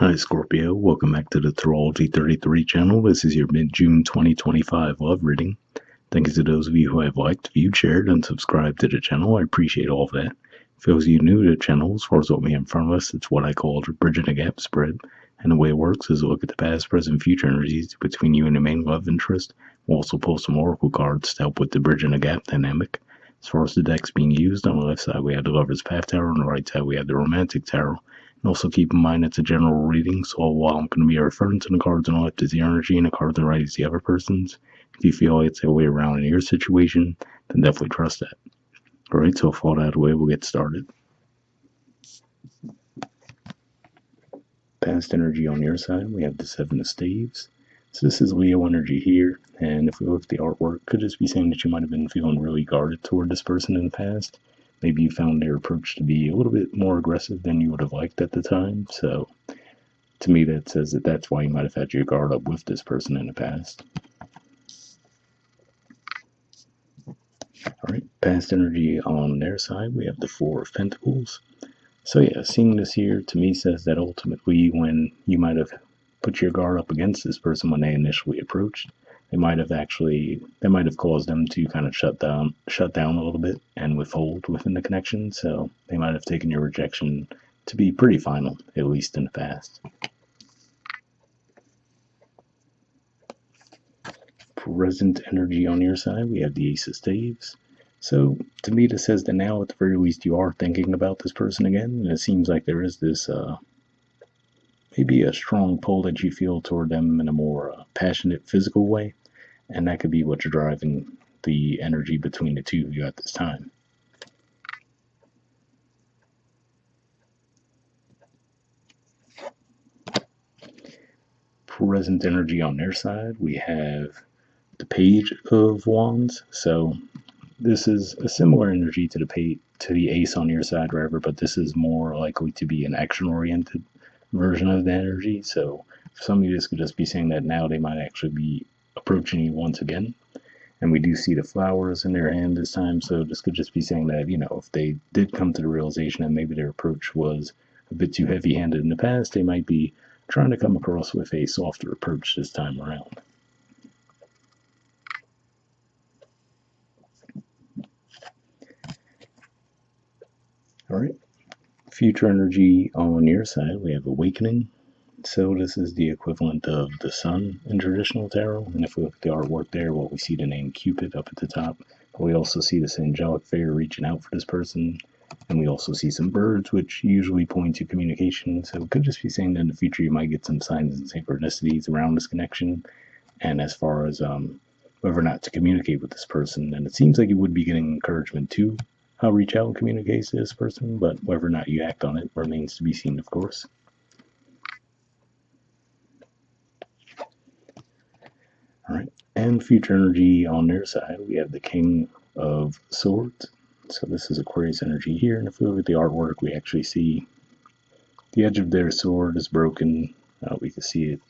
Hi Scorpio, welcome back to the Astrology 33 channel. This is your mid-June 2025 love reading. Thank you to those of you who have liked, viewed, shared, and subscribed to the channel. I appreciate all of that. For those of you new to the channel, as far as what we have in front of us, it's what I call the bridging the gap spread. And the way it works is a look at the past, present, future energies between you and your main love interest. We'll also pull some oracle cards to help with the bridging the gap dynamic. As far as the decks being used, on the left side we have the Lover's Path Tarot, on the right side we have the Romantic Tarot. And also keep in mind it's a general reading, so while I'm going to be referring to the cards on the left is the energy and the cards on the right is the other person's, if you feel it's the way around in your situation, then definitely trust that. Alright, so with all that out of the way, we'll get started. Past energy on your side, we have the Seven of Staves. So this is Leo energy here, and if we look at the artwork, could just be saying that you might have been feeling really guarded toward this person in the past. Maybe you found their approach to be a little bit more aggressive than you would have liked at the time. So to me, that says that that's why you might have had your guard up with this person in the past. All right, past energy on their side, we have the Four of Pentacles. So yeah, seeing this here to me says that ultimately when you might have put your guard up against this person when they initially approached, that might have caused them to kind of shut down a little bit and withhold within the connection. So they might have taken your rejection to be pretty final, at least in the past. Present energy on your side, we have the Ace of Staves. So to me, this says that now at the very least you are thinking about this person again, and it seems like there is this maybe a strong pull that you feel toward them in a more passionate physical way, and that could be what's driving the energy between the two of you at this time. Present energy on their side, we have the Page of Wands. So this is a similar energy to the Ace on your side, wherever, but this is more likely to be an action-oriented version of the energy. So for some of you, this could just be saying that now they might actually be approaching you once again. And we do see the flowers in their hand this time, so this could just be saying that, if they did come to the realization that maybe their approach was a bit too heavy-handed in the past, they might be trying to come across with a softer approach this time around. All right. Future energy on your side, we have Awakening. So this is the equivalent of the sun in traditional tarot. And if we look at the artwork there, we see the name Cupid up at the top. But we also see this angelic figure reaching out for this person. And we also see some birds, which usually point to communication. So it could just be saying that in the future you might get some signs and synchronicities around this connection. And as far as whether or not to communicate with this person, and it seems like you would be getting encouragement to reach out and communicate to this person, but whether or not you act on it remains to be seen, of course. All right, and future energy on their side, we have the King of Swords. So this is Aquarius energy here, and if we look at the artwork, we actually see the edge of their sword is broken. We can see it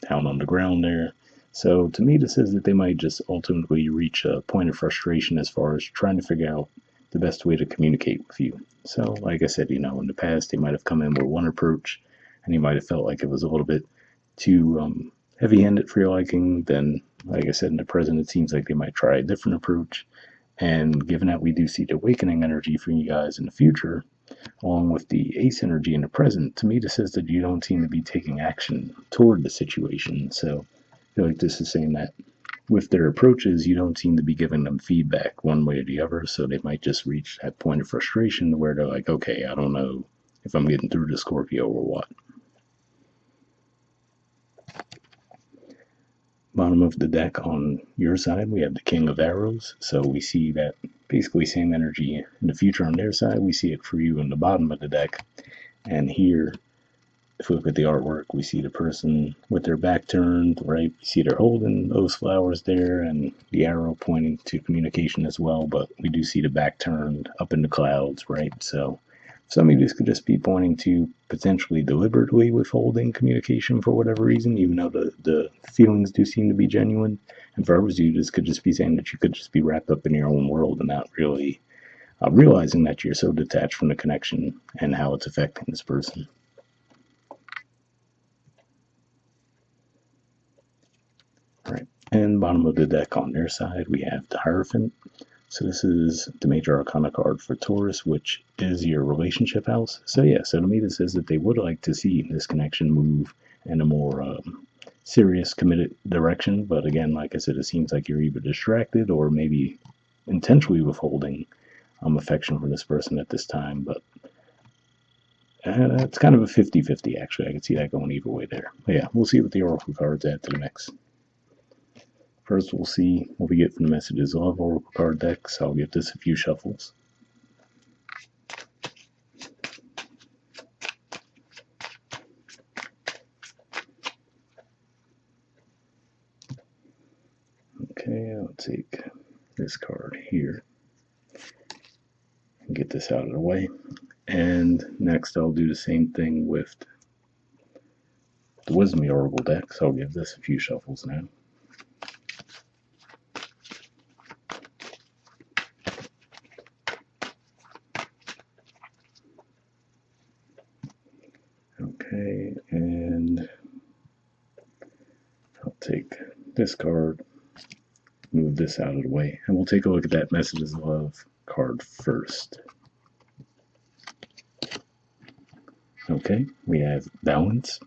down on the ground there. So to me, this says that they might just ultimately reach a point of frustration as far as trying to figure out the best way to communicate with you. So like I said, in the past, they might have come in with one approach, and you might have felt like it was a little bit too heavy-handed for your liking. Then, like I said, in the present, it seems like they might try a different approach. And given that we do see the awakening energy for you guys in the future, along with the Ace energy in the present, to me this says that you don't seem to be taking action toward the situation. So I feel like this is saying that with their approaches, you don't seem to be giving them feedback one way or the other, so they might just reach that point of frustration where they're like, okay, I don't know if I'm getting through to Scorpio or what. Bottom of the deck on your side, we have the King of Arrows. So we see that basically same energy in the future on their side. We see it for you in the bottom of the deck. And here, if we look at the artwork, we see the person with their back turned, right? We see they're holding those flowers there and the arrow pointing to communication as well, but we do see the back turned up in the clouds, right? So some of these could just be pointing to potentially deliberately withholding communication for whatever reason, even though the feelings do seem to be genuine. And for others, you just could just be saying that you could just be wrapped up in your own world and not really realizing that you're so detached from the connection and how it's affecting this person. And bottom of the deck on their side, we have the Hierophant. So this is the major arcana card for Taurus, which is your relationship house. So yeah, so to me this says that they would like to see this connection move in a more serious, committed direction. But again, like I said, it seems like you're either distracted or maybe intentionally withholding affection from this person at this time. But it's kind of a 50-50, actually. I can see that going either way there. But yeah, we'll see what the Oracle cards add to the mix. First, we'll see what we get from the messages of Oracle card decks. I'll give this a few shuffles. Okay, I'll take this card here and get this out of the way. And next, I'll do the same thing with the Wisdom Oracle deck. So I'll give this a few shuffles now. Okay, and I'll take this card, move this out of the way, and we'll take a look at that Messages of Love card first. Okay, we have Balance.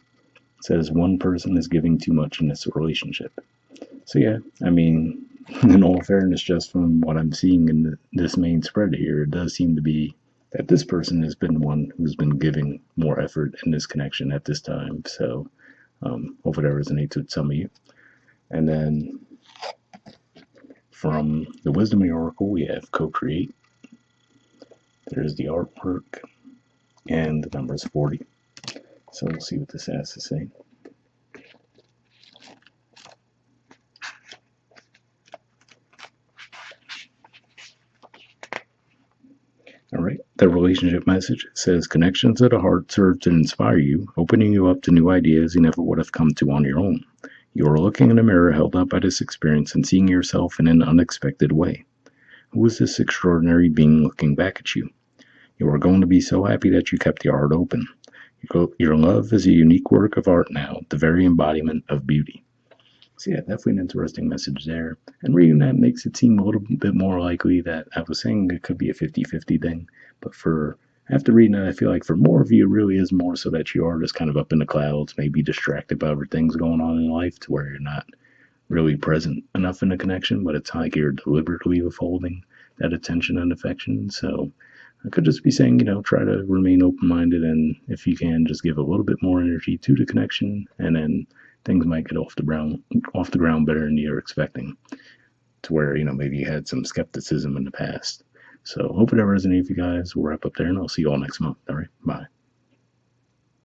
It says one person is giving too much in this relationship. So yeah, I mean, in all fairness, just from what I'm seeing in this main spread here, it does seem to be that this person has been one who's been giving more effort in this connection at this time. So hopefully that resonates with some of you. And then from the Wisdom Oracle, we have Co-Create. There's the artwork, and the number is 40. So we'll see what this has to say. All right, the relationship message says connections of the heart serve to inspire you, opening you up to new ideas you never would have come to on your own. You are looking in a mirror held up by this experience and seeing yourself in an unexpected way. Who is this extraordinary being looking back at you? You are going to be so happy that you kept your heart open. Your love is a unique work of art now, the very embodiment of beauty. So yeah, definitely an interesting message there. And reading that makes it seem a little bit more likely that I was saying it could be a 50-50 thing. But after reading it, I feel like for more of you, it really is more so that you are just kind of up in the clouds, maybe distracted by other things going on in life to where you're not really present enough in the connection, but it's like you're deliberately withholding that attention and affection. So I could just be saying, try to remain open-minded, and if you can, just give a little bit more energy to the connection, and then things might get off the ground better than you're expecting, to where, maybe you had some skepticism in the past. So hope it ever resonates with you guys. We'll wrap up there, and I'll see you all next month. All right, bye.